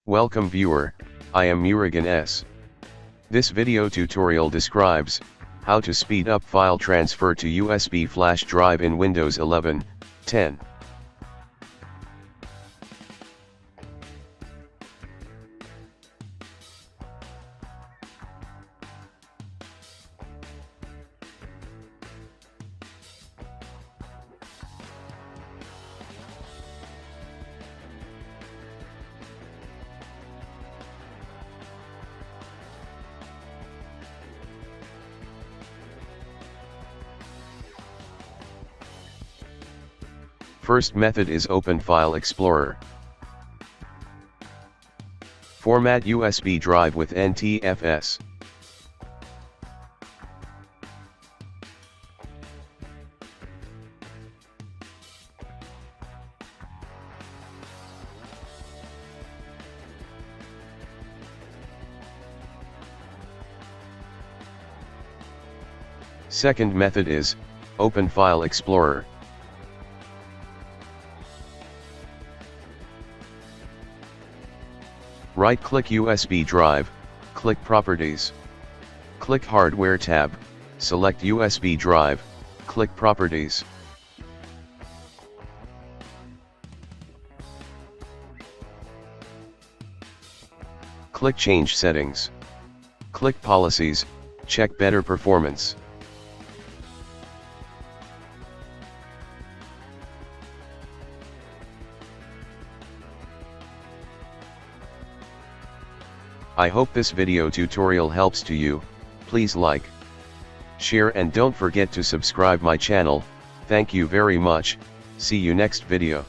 Welcome viewer, I am Murugan S. This video tutorial describes how to speed up file transfer to USB flash drive in Windows 11, 10. First method is Open File Explorer. Format USB drive with NTFS. Second method is Open File Explorer. Right-click USB drive, click Properties. Click Hardware tab, select USB drive, click Properties. Click Change Settings. Click Policies, check Better Performance. I hope this video tutorial helps to you. Please like, share and don't forget to subscribe my channel. Thank you very much. See you next video.